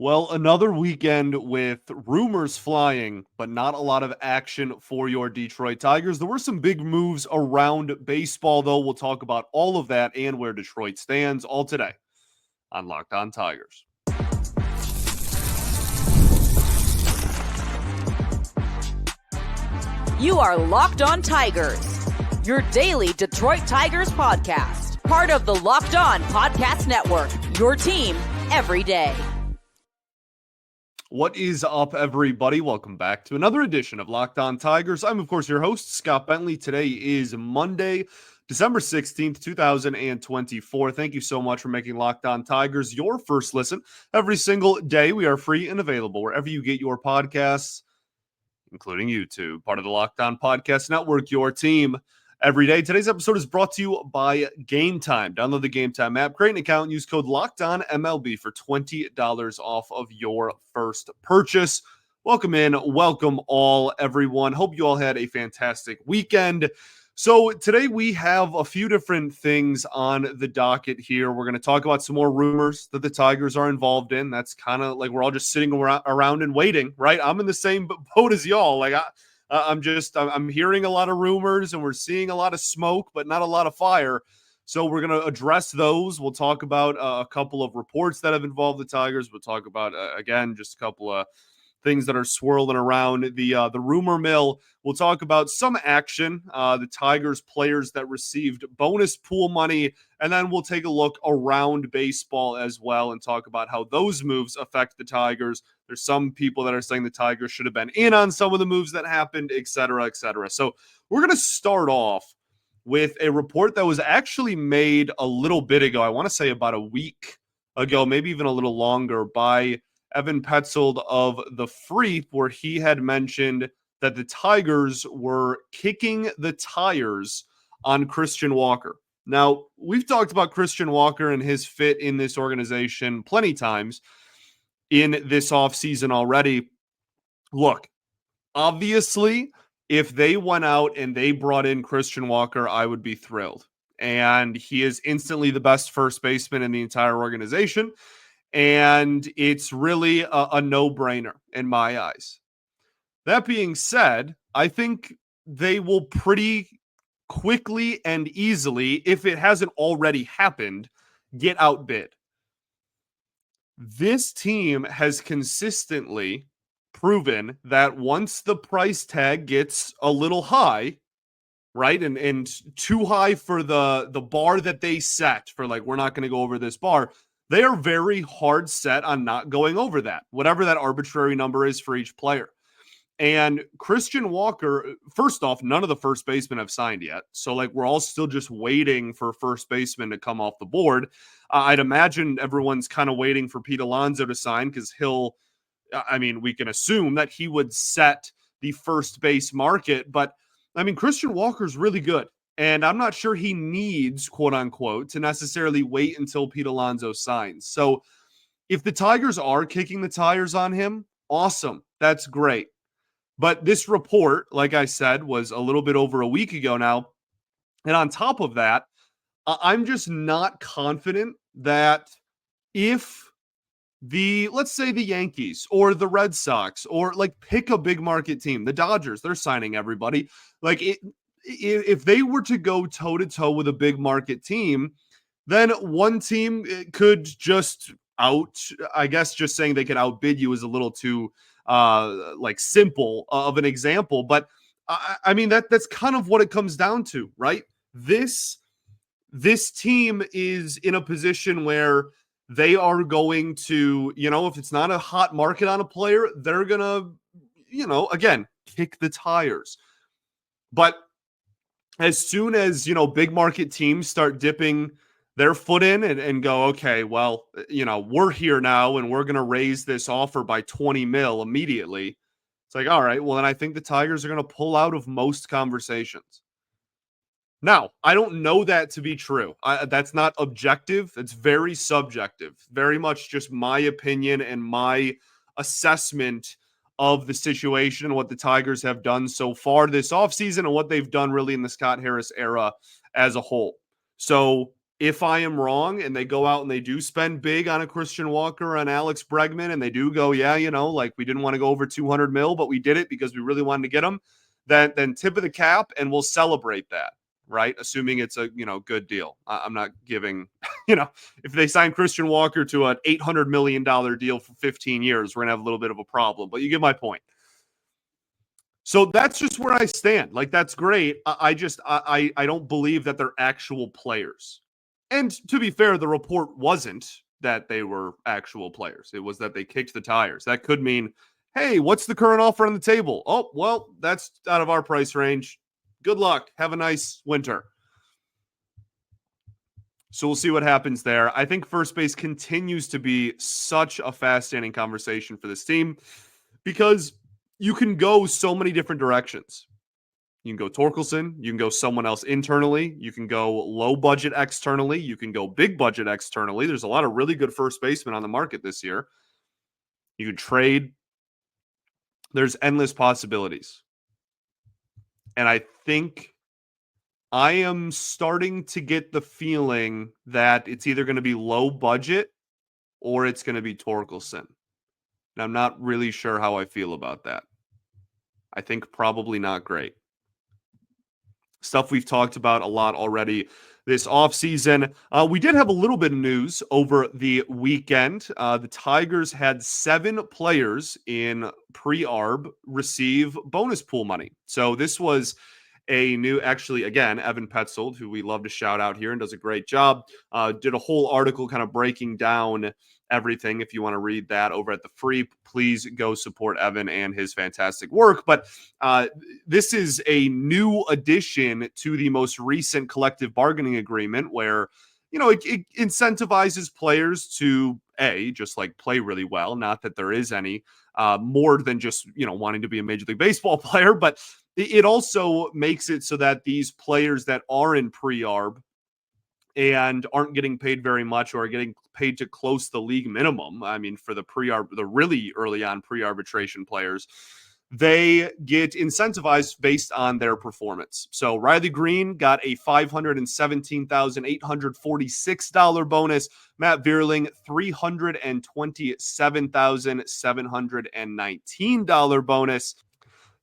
Well, another weekend with rumors flying, but not a lot of action for your Detroit Tigers. There were some big moves around baseball, though. We'll talk about all of that and where Detroit stands all today on Locked On Tigers. You are Locked On Tigers, your daily Detroit Tigers podcast. Part of the Locked On Podcast Network, your team every day. What is up, everybody? Welcome back to another edition of Locked On Tigers. I'm, of course, your host, Scott Bentley. Today is Monday, December 16th, 2024. Thank you so much for making Locked On Tigers your first listen every single day. We are free and available wherever you get your podcasts, including YouTube, part of the Locked On Podcast Network, your team every day. Today's episode is brought to you by Game Time. Download the Game Time app, create an account, and use code LOCKEDONMLB for $20 off of your first purchase. Welcome in. Welcome all, everyone. Hope you all had a fantastic weekend. So today we have a few different things on the docket here. We're going to talk about some more rumors that the Tigers are involved in. That's kind of like we're all just sitting around and waiting, right? I'm in the same boat as y'all. Like I'm hearing a lot of rumors and we're seeing a lot of smoke, but not a lot of fire. So we're going to address those. We'll talk about a couple of reports that have involved the Tigers. We'll talk about, again, just a couple of things that are swirling around the rumor mill. We'll talk about some action, the Tigers players that received bonus pool money, and then we'll take a look around baseball as well and talk about how those moves affect the Tigers. There's some people that are saying the Tigers should have been in on some of the moves that happened, et cetera, et cetera. So we're going to start off with a report that was actually made a little bit ago. I want to say about a week ago, maybe even a little longer, by Evan Petzold of The Freep, where he had mentioned that the Tigers were kicking the tires on Christian Walker. Now, we've talked about Christian Walker and his fit in this organization plenty times in this offseason already. Look, obviously, if they went out and they brought in Christian Walker, I would be thrilled. And he is instantly the best first baseman in the entire organization. And it's really a no-brainer in my eyes. That being said, I think they will pretty quickly and easily, if it hasn't already happened, get outbid. This team has consistently proven that once the price tag gets a little high, right, and too high for the bar that they set for, like, we're not going to go over this bar, they are very hard set on not going over that, whatever that arbitrary number is for each player. And Christian Walker, first off, none of the first basemen have signed yet. So, like, we're all still just waiting for first baseman to come off the board. I'd imagine everyone's kind of waiting for Pete Alonso to sign because we can assume that he would set the first base market. But, Christian Walker's really good. And I'm not sure he needs, quote unquote, to necessarily wait until Pete Alonso signs. So if the Tigers are kicking the tires on him, awesome. That's great. But this report, like I said, was a little bit over a week ago now. And on top of that, I'm just not confident that if let's say the Yankees or the Red Sox, or like pick a big market team, the Dodgers, they're signing everybody. If they were to go toe-to-toe with a big market team, then one team could just just saying they could outbid you is a little too simple of an example. But that's kind of what it comes down to, right? This team is in a position where they are going to, if it's not a hot market on a player, they're going to, again, kick the tires. But as soon as, big market teams start dipping their foot in and go, okay, well, we're here now and we're going to raise this offer by 20 mil immediately. It's like, all right, well, then I think the Tigers are going to pull out of most conversations. Now, I don't know that to be true. That's not objective. It's very subjective, very much just my opinion and my assessment of the situation and what the Tigers have done so far this offseason and what they've done really in the Scott Harris era as a whole. So if I am wrong and they go out and they do spend big on a Christian Walker and Alex Bregman and they do go, yeah, like we didn't want to go over 200 mil, but we did it because we really wanted to get them, then tip of the cap and we'll celebrate that, right? Assuming it's a, good deal. I'm not giving, if they sign Christian Walker to an $800 million deal for 15 years, we're going to have a little bit of a problem, but you get my point. So that's just where I stand. Like, that's great. I don't believe that they're actual players. And to be fair, the report wasn't that they were actual players. It was that they kicked the tires. That could mean, hey, what's the current offer on the table? Oh, well, that's out of our price range. Good luck. Have a nice winter. So we'll see what happens there. I think first base continues to be such a fascinating conversation for this team because you can go so many different directions. You can go Torkelson. You can go someone else internally. You can go low budget externally. You can go big budget externally. There's a lot of really good first basemen on the market this year. You can trade. There's endless possibilities. And I think I am starting to get the feeling that it's either going to be low budget or it's going to be Torkelson. And I'm not really sure how I feel about that. I think probably not great. Stuff we've talked about a lot already this offseason. We did have a little bit of news over the weekend. The Tigers had 7 players in pre-arb receive bonus pool money. So this was a new, actually, again, Evan Petzold, who we love to shout out here and does a great job, did a whole article kind of breaking down everything. If you want to read that over at the Free, please go support Evan and his fantastic work. But this is a new addition to the most recent collective bargaining agreement where, it incentivizes players to just like play really well. Not that there is any more than just, wanting to be a Major League Baseball player, but it also makes it so that these players that are in pre-arb and aren't getting paid very much or are getting paid to close the league minimum. I mean, for the the really early on pre-arbitration players, they get incentivized based on their performance. So Riley Green got a $517,846 bonus. Matt Vierling, $327,719 bonus.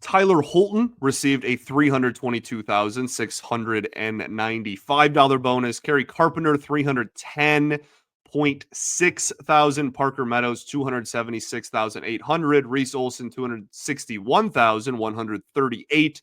Tyler Holton received a $322,695 bonus. Kerry Carpenter, $310,600. Parker Meadows, $276,800. Reese Olson, $261,138.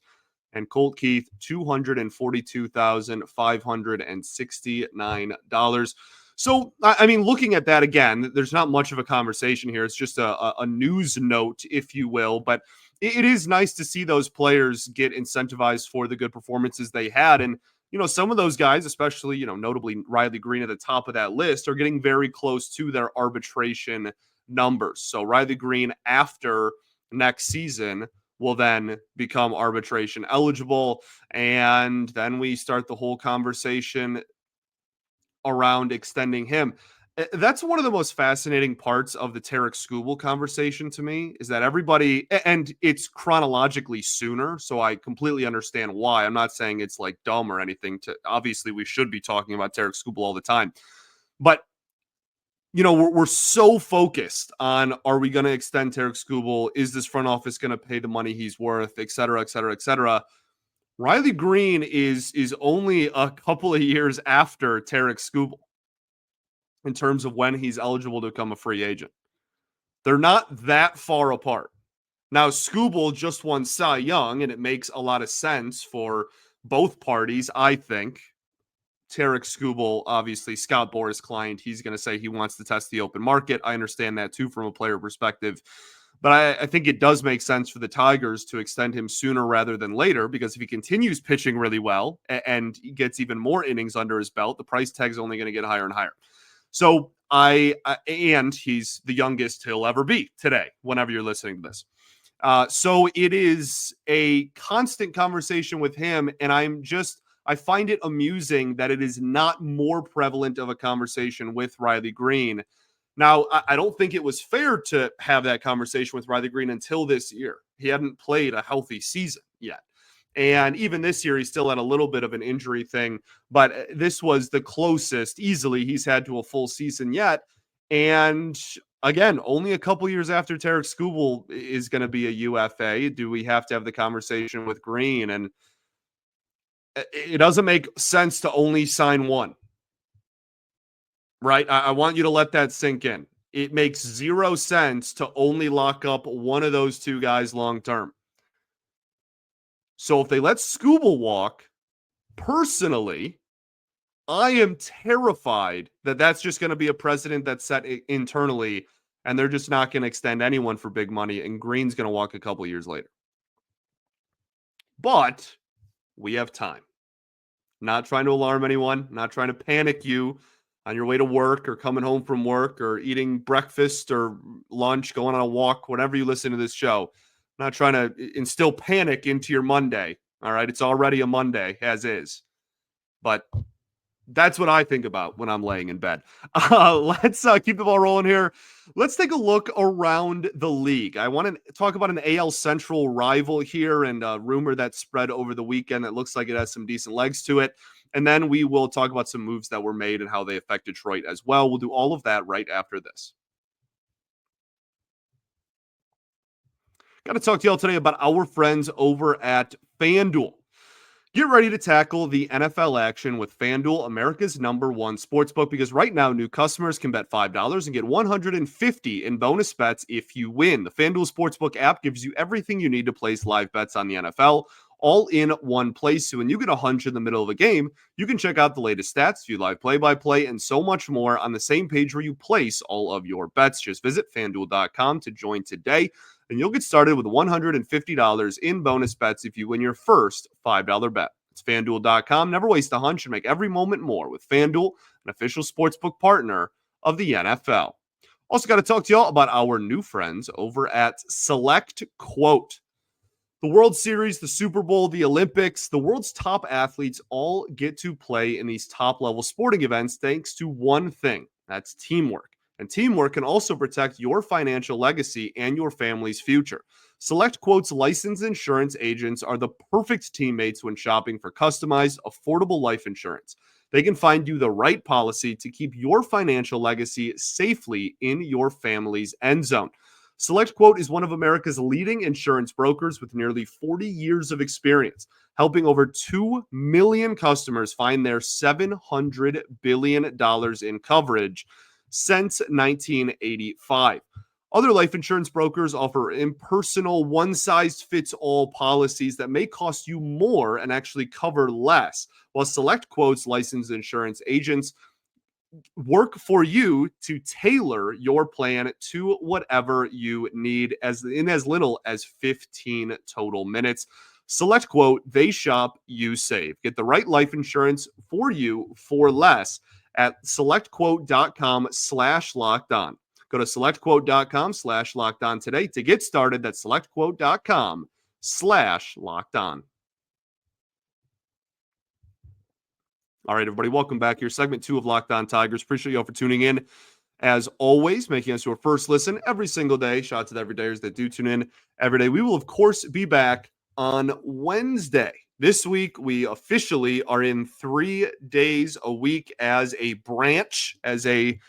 And Colt Keith, $242,569. So, I mean, looking at that again, there's not much of a conversation here. It's just a news note, if you will. But it is nice to see those players get incentivized for the good performances they had. And, some of those guys, especially, notably Riley Green at the top of that list, are getting very close to their arbitration numbers. So Riley Green, after next season, will then become arbitration eligible. And then we start the whole conversation around extending him. That's one of the most fascinating parts of the Tarek Skubal conversation to me, is that everybody, and it's chronologically sooner, so I completely understand why. I'm not saying it's like dumb or anything. Obviously, we should be talking about Tarek Skubal all the time. But, we're so focused on, are we going to extend Tarek Skubal? Is this front office going to pay the money he's worth, et cetera, et cetera, et cetera? Riley Green is only a couple of years after Tarek Skubal in terms of when he's eligible to become a free agent. They're not that far apart. Now, Skubal just won Cy Young, and it makes a lot of sense for both parties, I think. Tarek Skubal, obviously, Scott Boras' client, he's going to say he wants to test the open market. I understand that, too, from a player perspective. But I think it does make sense for the Tigers to extend him sooner rather than later, because if he continues pitching really well and gets even more innings under his belt, the price tag is only going to get higher and higher. So and he's the youngest he'll ever be today, whenever you're listening to this. So it is a constant conversation with him. And I find it amusing that it is not more prevalent of a conversation with Riley Green. Now, I don't think it was fair to have that conversation with Riley Green until this year. He hadn't played a healthy season yet. And even this year, he still had a little bit of an injury thing, but this was the closest easily he's had to a full season yet. And again, only a couple years after Tarek Skubal is going to be a UFA, do we have to have the conversation with Green? And it doesn't make sense to only sign one, right? I want you to let that sink in. It makes zero sense to only lock up one of those two guys long term. So if they let Skubal walk, personally, I am terrified that that's just going to be a precedent that's set internally, and they're just not going to extend anyone for big money, and Green's going to walk a couple years later. But we have time. Not trying to alarm anyone, not trying to panic you on your way to work or coming home from work or eating breakfast or lunch, going on a walk, whenever you listen to this show. I'm not trying to instill panic into your Monday. All right. It's already a Monday as is. But that's what I think about when I'm laying in bed. Let's keep the ball rolling here. Let's take a look around the league. I want to talk about an AL Central rival here and a rumor that spread over the weekend that looks like it has some decent legs to it. And then we will talk about some moves that were made and how they affect Detroit as well. We'll do all of that right after this. Got to talk to y'all today about our friends over at FanDuel. Get ready to tackle the NFL action with FanDuel, America's #1 sportsbook, because right now new customers can bet $5 and get $150 in bonus bets if you win. The FanDuel Sportsbook app gives you everything you need to place live bets on the NFL, all in one place. So when you get a hunch in the middle of a game, you can check out the latest stats, view live play-by-play, and so much more on the same page where you place all of your bets. Just visit FanDuel.com to join today, and you'll get started with $150 in bonus bets if you win your first $5 bet. It's FanDuel.com. Never waste a hunch and make every moment more with FanDuel, an official sportsbook partner of the NFL. Also got to talk to y'all about our new friends over at Select Quote. The World Series, the Super Bowl, the Olympics, the world's top athletes all get to play in these top-level sporting events thanks to one thing. That's teamwork. And teamwork can also protect your financial legacy and your family's future. Select Quote's licensed insurance agents are the perfect teammates when shopping for customized, affordable life insurance. They can find you the right policy to keep your financial legacy safely in your family's end zone. Select Quote is one of America's leading insurance brokers with nearly 40 years of experience, helping over 2 million customers find their $700 billion in coverage since 1985. Other life insurance brokers offer impersonal, one-size-fits-all policies that may cost you more and actually cover less, while Select Quote's licensed insurance agents work for you to tailor your plan to whatever you need in as little as 15 total minutes. Select Quote, they shop, you save. Get the right life insurance for you for less at selectquote.com/lockedon. Go to selectquote.com/lockedon today to get started. That's selectquote.com/lockedon. All right, everybody, welcome back here. Segment 2 of Locked On Tigers. Appreciate you all for tuning in. As always, making us your first listen every single day. Shout out to the everydayers that do tune in every day. We will, of course, be back on Wednesday. This week, we officially are in 3 days a week as a branch, as a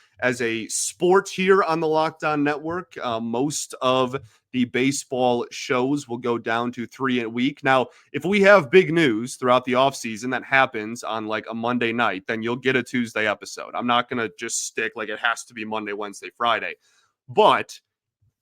sport here on the Locked On Network. Most of the baseball shows will go down to 3 a week. Now, if we have big news throughout the offseason that happens on like a Monday night, then you'll get a Tuesday episode. I'm not going to just stick like it has to be Monday, Wednesday, Friday. But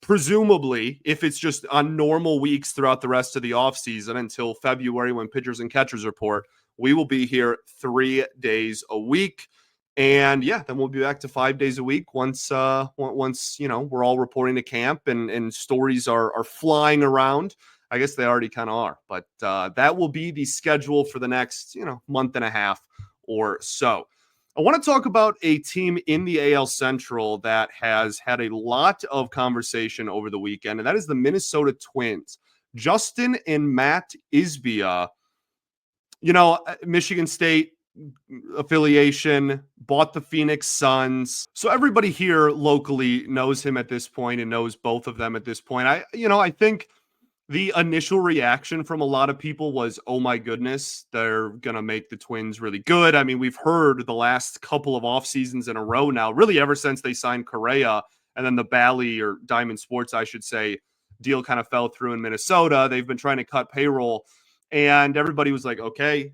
presumably, if it's just on normal weeks throughout the rest of the offseason until February when pitchers and catchers report, we will be here 3 days a week. And yeah, then we'll be back to 5 days a week once you know we're all reporting to camp and stories are flying around. I guess they already kind of are, but that will be the schedule for the next month and a half or so. I want to talk about a team in the AL Central that has had a lot of conversation over the weekend, and that is the Minnesota Twins. Justin and Matt Isbia, Michigan State affiliation, bought the Phoenix Suns. So everybody here locally knows him at this point and knows both of them at this point. I think the initial reaction from a lot of people was, oh my goodness, they're going to make the Twins really good. I mean, we've heard the last couple of off seasons in a row now, really ever since they signed Correa and then the Bally or Diamond Sports, I should say, deal kind of fell through in Minnesota. They've been trying to cut payroll, and everybody was like, okay,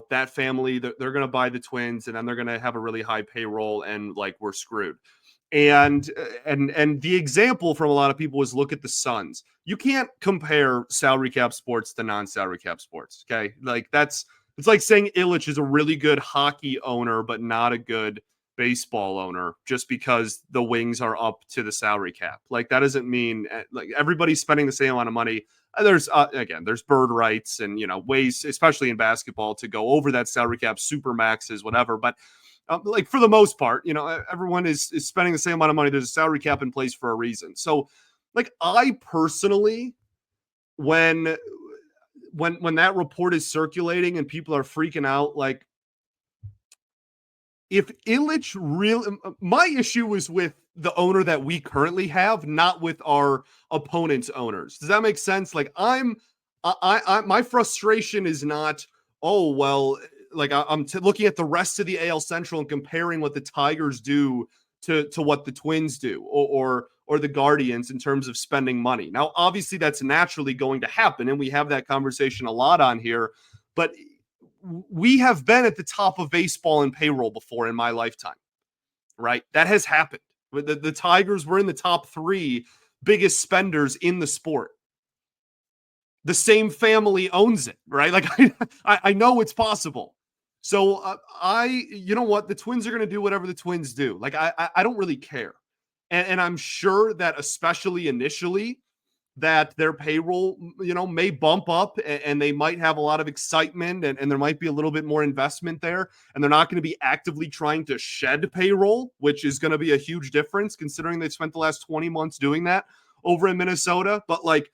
that family, they're going to buy the Twins and then they're going to have a really high payroll and like we're screwed. And the example from a lot of people was look at the Suns. You can't compare salary cap sports to non-salary cap sports. Okay. Like it's like saying Illich is a really good hockey owner, but not a good baseball owner just because the wings are up to the salary cap. Like that doesn't mean like everybody's spending the same amount of money. There's again, there's bird rights and ways, especially in basketball, to go over that salary cap, super maxes, whatever. But like for the most part, everyone is spending the same amount of money. There's a salary cap in place for a reason. So, like I personally, when that report is circulating and people are freaking out, like if Illich really, my issue was with the owner that we currently have, not with our opponent's owners. Does that make sense? Like my frustration is not, oh, well, like I'm looking at the rest of the AL Central and comparing what the Tigers do to what the Twins do or the Guardians in terms of spending money. Now, obviously that's naturally going to happen. And we have that conversation a lot on here, but we have been at the top of baseball in payroll before in my lifetime, right? That has happened. The Tigers were in the top 3 biggest spenders in the sport. The same family owns it, right? Like I know it's possible. So you know what? The Twins are going to do whatever the Twins do. Like I don't really care. And I'm sure that especially initially, that their payroll, may bump up and they might have a lot of excitement and there might be a little bit more investment there. And they're not going to be actively trying to shed payroll, which is going to be a huge difference considering they've spent the last 20 months doing that over in Minnesota. But like,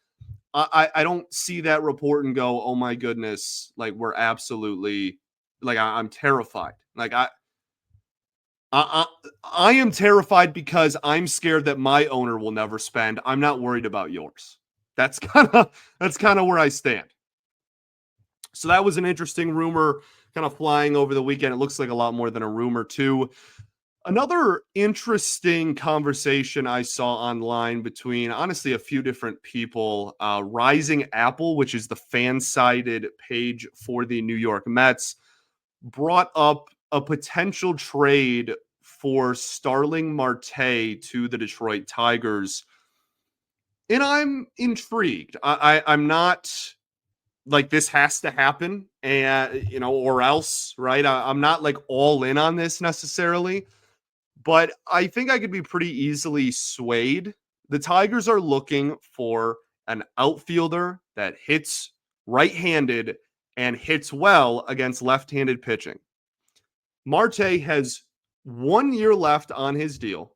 I don't see that report and go, oh my goodness, like we're absolutely like, I'm terrified. Like I am terrified because I'm scared that my owner will never spend. I'm not worried about yours. That's kind of where I stand. So that was an interesting rumor kind of flying over the weekend. It looks like a lot more than a rumor too. Another interesting conversation I saw online between honestly a few different people, Rising Apple, which is the fan-sided page for the New York Mets, brought up a potential trade for Starling Marte to the Detroit Tigers. And I'm intrigued. I'm not like this has to happen and or else, right? I'm not like all in on this necessarily, but I think I could be pretty easily swayed. The Tigers are looking for an outfielder that hits right-handed and hits well against left-handed pitching. Marte has 1 year left on his deal,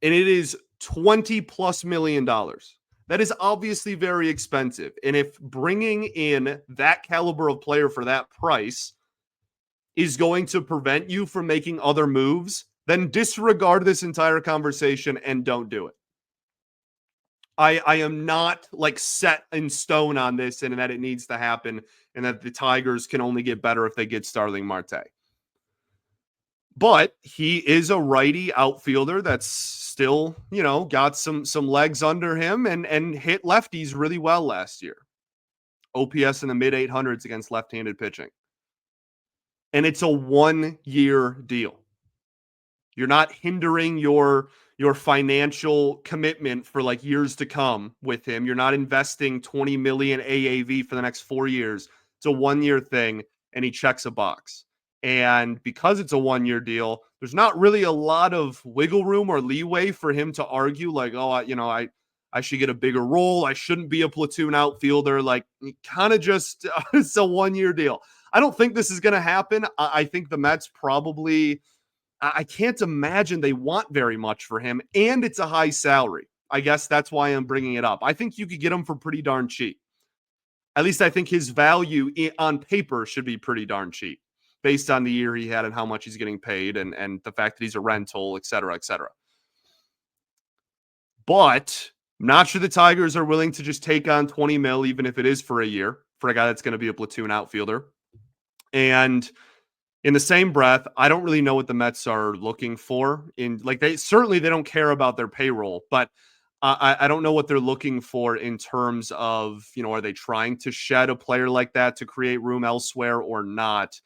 and it is $20+ million. That is obviously very expensive. And if bringing in that caliber of player for that price is going to prevent you from making other moves, then disregard this entire conversation and don't do it. I am not like set in stone on this and that it needs to happen and that the Tigers can only get better if they get Starling Marte. But he is a righty outfielder that's still, got some legs under him and hit lefties really well last year. OPS in the mid 800s against left-handed pitching. And it's a 1-year deal. You're not hindering your financial commitment for like years to come with him. You're not investing 20 million AAV for the next 4 years. It's a 1-year thing and he checks a box. And because it's a 1-year deal, there's not really a lot of wiggle room or leeway for him to argue like, oh, I should get a bigger role. I shouldn't be a platoon outfielder. Like kind of just, it's a 1-year deal. I don't think this is going to happen. I think the Mets probably, I can't imagine they want very much for him. And it's a high salary. I guess that's why I'm bringing it up. I think you could get him for pretty darn cheap. At least I think his value on paper should be pretty darn cheap based on the year he had and how much he's getting paid and the fact that he's a rental, et cetera, et cetera. But I'm not sure the Tigers are willing to just take on 20 mil, even if it is for a year, for a guy that's going to be a platoon outfielder. And in the same breath, I don't really know what the Mets are looking for. They don't care about their payroll, but I don't know what they're looking for in terms of, are they trying to shed a player like that to create room elsewhere or not?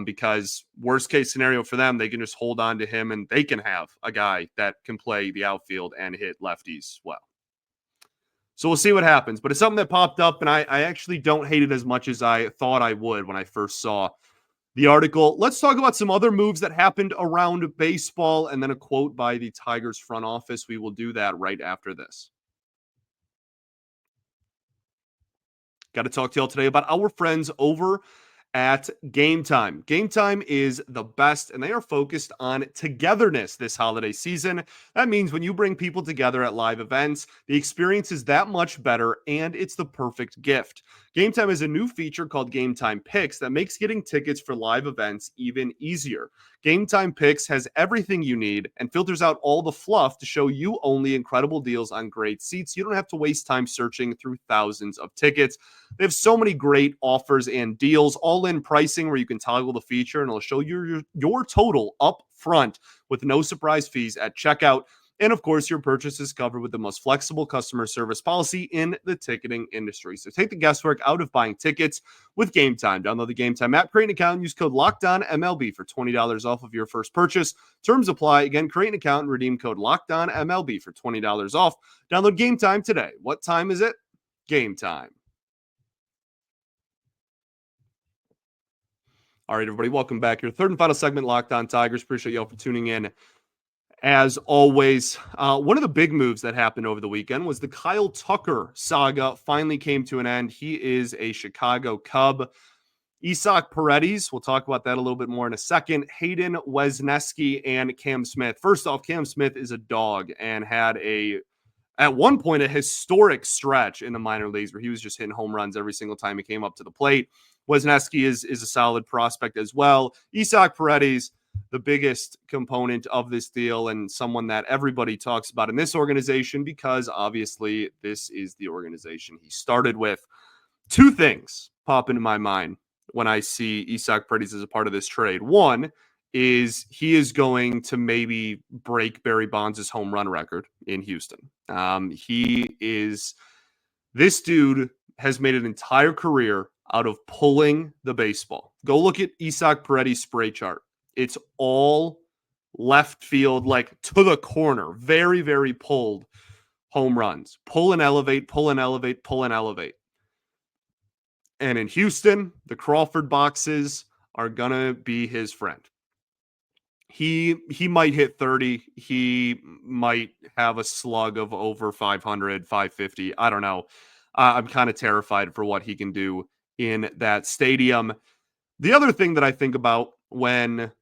Because worst case scenario for them, they can just hold on to him and they can have a guy that can play the outfield and hit lefties well. So we'll see what happens. But it's something that popped up, and I actually don't hate it as much as I thought I would when I first saw the article. Let's talk about some other moves that happened around baseball and then a quote by the Tigers front office. We will do that right after this. Got to talk to y'all today about our friends over at Game Time. Game Time is the best, and they are focused on togetherness this holiday season. That means when you bring people together at live events, the experience is that much better, and it's the perfect gift. Game Time is a new feature called Game Time Picks that makes getting tickets for live events even easier. Game Time Picks has everything you need and filters out all the fluff to show you only incredible deals on great seats. You don't have to waste time searching through thousands of tickets. They have so many great offers and deals, all-in pricing where you can toggle the feature and it'll show you your total up front with no surprise fees at checkout. And of course, your purchase is covered with the most flexible customer service policy in the ticketing industry. So take the guesswork out of buying tickets with Game Time. Download the Game Time app, create an account, and use code LOCKEDONMLB for $20 off of your first purchase. Terms apply. Again, create an account and redeem code LOCKEDONMLB for $20 off. Download Game Time today. What time is it? Game Time. All right, everybody, welcome back. Your third and final segment, Locked On Tigers. Appreciate y'all for tuning in. As always, one of the big moves that happened over the weekend was the Kyle Tucker saga finally came to an end. He is a Chicago Cub. Isaac Paredes, we'll talk about that a little bit more in a second. Hayden Wesneski and Cam Smith. First off, Cam Smith is a dog and had at one point, a historic stretch in the minor leagues where he was just hitting home runs every single time he came up to the plate. Wesneski is a solid prospect as well. Isaac Paredes, the biggest component of this deal and someone that everybody talks about in this organization because obviously this is the organization he started with. Two things pop into my mind when I see Isaac Paredes as a part of this trade. One is he is going to maybe break Barry Bonds' home run record in Houston. This dude has made an entire career out of pulling the baseball. Go look at Isaac Paredes' spray chart. It's all left field, like to the corner, very, very pulled home runs. Pull and elevate, pull and elevate, pull and elevate. And in Houston, the Crawford boxes are going to be his friend. He might hit 30. He might have a slug of over 500, 550. I don't know. I'm kind of terrified for what he can do in that stadium. The other thing that I think about when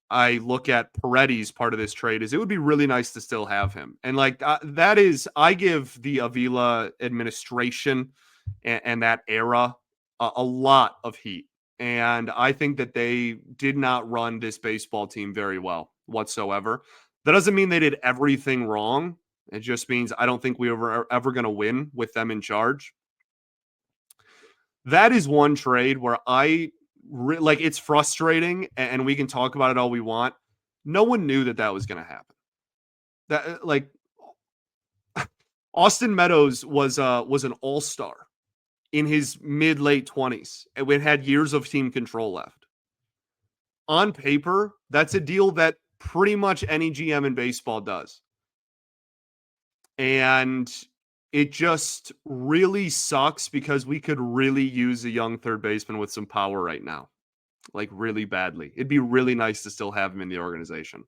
I look at Paredes part of this trade is it would be really nice to still have him. And I give the Avila administration and that era a lot of heat. And I think that they did not run this baseball team very well whatsoever. That doesn't mean they did everything wrong. It just means I don't think we are ever going to win with them in charge. That is one trade where it's frustrating, and we can talk about it all we want. No one knew that was going to happen. Austin Meadows was an all-star in his mid-late 20s and had years of team control left. On paper, that's a deal that pretty much any GM in baseball does. And it just really sucks because we could really use a young third baseman with some power right now, like really badly. It'd be really nice to still have him in the organization.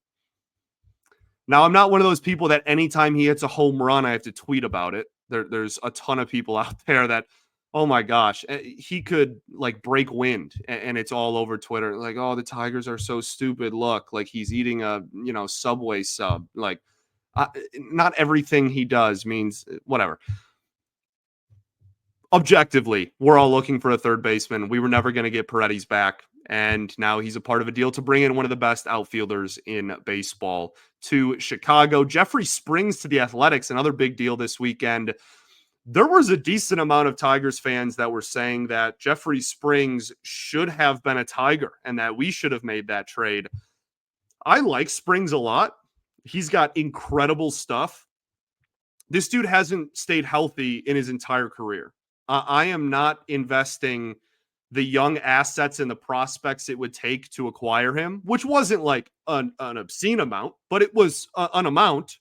Now, I'm not one of those people that anytime he hits a home run, I have to tweet about it. There's a ton of people out there that, oh my gosh, he could like break wind and it's all over Twitter. Like, oh, the Tigers are so stupid. Look, like he's eating a, Subway sub. Like, not everything he does means whatever. Objectively, we're all looking for a third baseman. We were never going to get Paredes back. And now he's a part of a deal to bring in one of the best outfielders in baseball to Chicago. Jeffrey Springs to the Athletics, another big deal this weekend. There was a decent amount of Tigers fans that were saying that Jeffrey Springs should have been a Tiger and that we should have made that trade. I like Springs a lot. He's got incredible stuff. This dude hasn't stayed healthy in his entire career. I am not investing the young assets and the prospects it would take to acquire him, which wasn't like an obscene amount, but it was an amount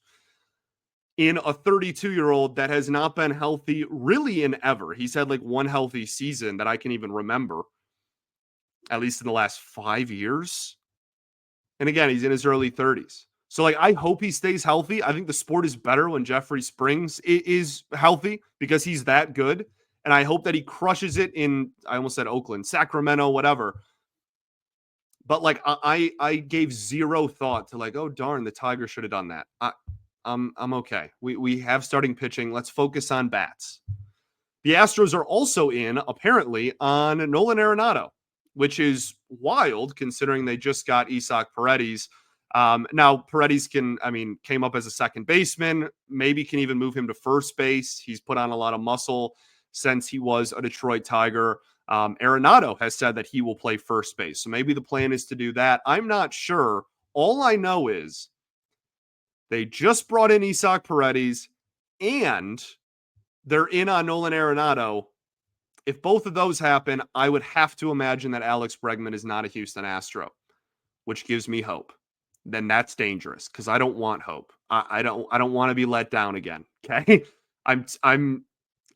in a 32-year-old that has not been healthy really in ever. He's had like one healthy season that I can even remember, at least in the last 5 years. And again, he's in his early 30s. So like, I hope he stays healthy. I think the sport is better when Jeffrey Springs is healthy because he's that good. And I hope that he crushes it in, I almost said Oakland, Sacramento, whatever. But like, I gave zero thought to like, oh darn, the Tigers should have done that. I'm okay. We have starting pitching. Let's focus on bats. The Astros are also in, apparently, on Nolan Arenado, which is wild considering they just got Isaac Paredes. Now Paredes came up as a second baseman, maybe can even move him to first base. He's put on a lot of muscle since he was a Detroit Tiger. Arenado has said that he will play first base. So maybe the plan is to do that. I'm not sure. All I know is they just brought in Isaac Paredes and they're in on Nolan Arenado. If both of those happen, I would have to imagine that Alex Bregman is not a Houston Astro, which gives me hope. Then that's dangerous because I don't want hope. I don't want to be let down again. Okay.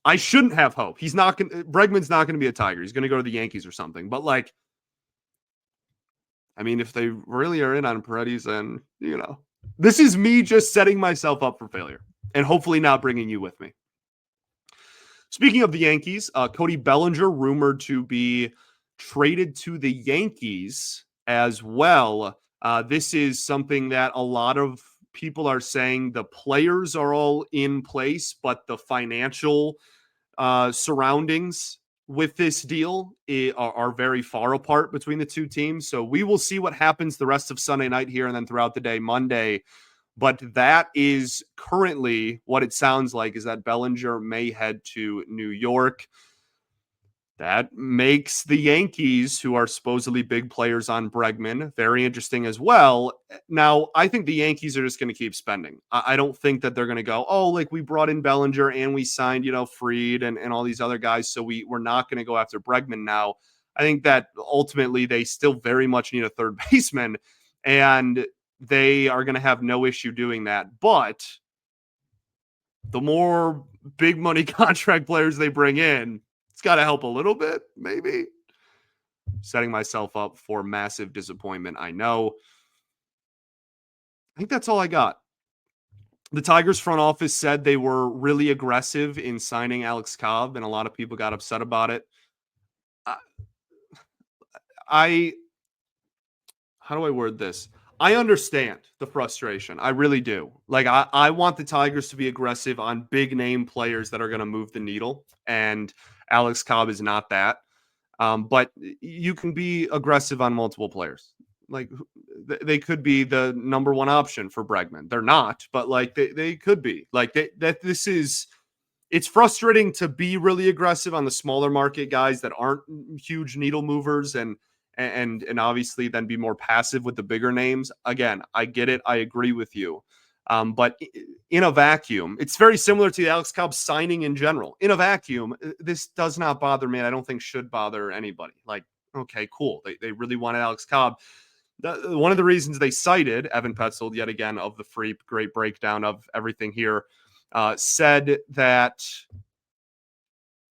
I shouldn't have hope. Bregman's not going to be a Tiger. He's going to go to the Yankees or something. But like, I mean, if they really are in on Paredes, then, this is me just setting myself up for failure and hopefully not bringing you with me. Speaking of the Yankees, Cody Bellinger rumored to be traded to the Yankees as well. This is something that a lot of people are saying the players are all in place, but the financial surroundings with this deal are very far apart between the two teams. So we will see what happens the rest of Sunday night here and then throughout the day, Monday. But that is currently what it sounds like, is that Bellinger may head to New York. That makes the Yankees, who are supposedly big players on Bregman, very interesting as well. Now, I think the Yankees are just going to keep spending. I don't think that they're going to go, oh, like we brought in Bellinger and we signed, Fried and all these other guys, so we're not going to go after Bregman now. I think that ultimately they still very much need a third baseman, and they are going to have no issue doing that. But the more big money contract players they bring in, it's got to help a little bit, maybe. Setting myself up for massive disappointment, I know. I think that's all I got. The Tigers front office said they were really aggressive in signing Alex Cobb, and a lot of people got upset about it. How do I word this? I understand the frustration. I really do. Like, I want the Tigers to be aggressive on big name players that are going to move the needle. And Alex Cobb is not that. But you can be aggressive on multiple players. Like, they could be the number one option for Bregman. They're not, but like they could be. Like, it's frustrating to be really aggressive on the smaller market guys that aren't huge needle movers and obviously then be more passive with the bigger names. Again, I get it. I agree with you. But in a vacuum, it's very similar to the Alex Cobb signing in general. In a vacuum, this does not bother me. I don't think should bother anybody. Like, okay, cool. They really wanted Alex Cobb. One of the reasons they cited, Evan Petzold, yet again, of the free great breakdown of everything here, said that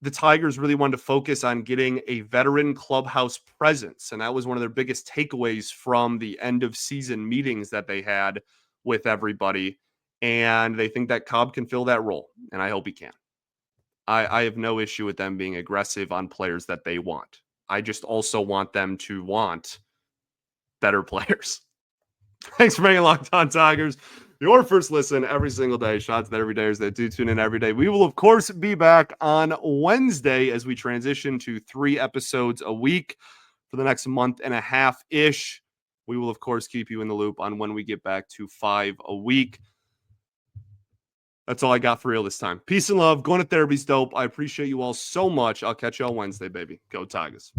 the Tigers really wanted to focus on getting a veteran clubhouse presence. And that was one of their biggest takeaways from the end of season meetings that they had with everybody. And they think that Cobb can fill that role. And I hope he can. I have no issue with them being aggressive on players that they want. I just also want them to want better players. Thanks for making Locked On Tigers your first listen every single day. Shots that every day is that do tune in every day. We will, of course, be back on Wednesday as we transition to 3 episodes a week. For for the next month and a half-ish. We will, of course, keep you in the loop on when we get back to 5 a week. That's all I got for real this time. Peace and love. Going to therapy's dope. I appreciate you all so much. I'll catch you all Wednesday, baby. Go Tigers.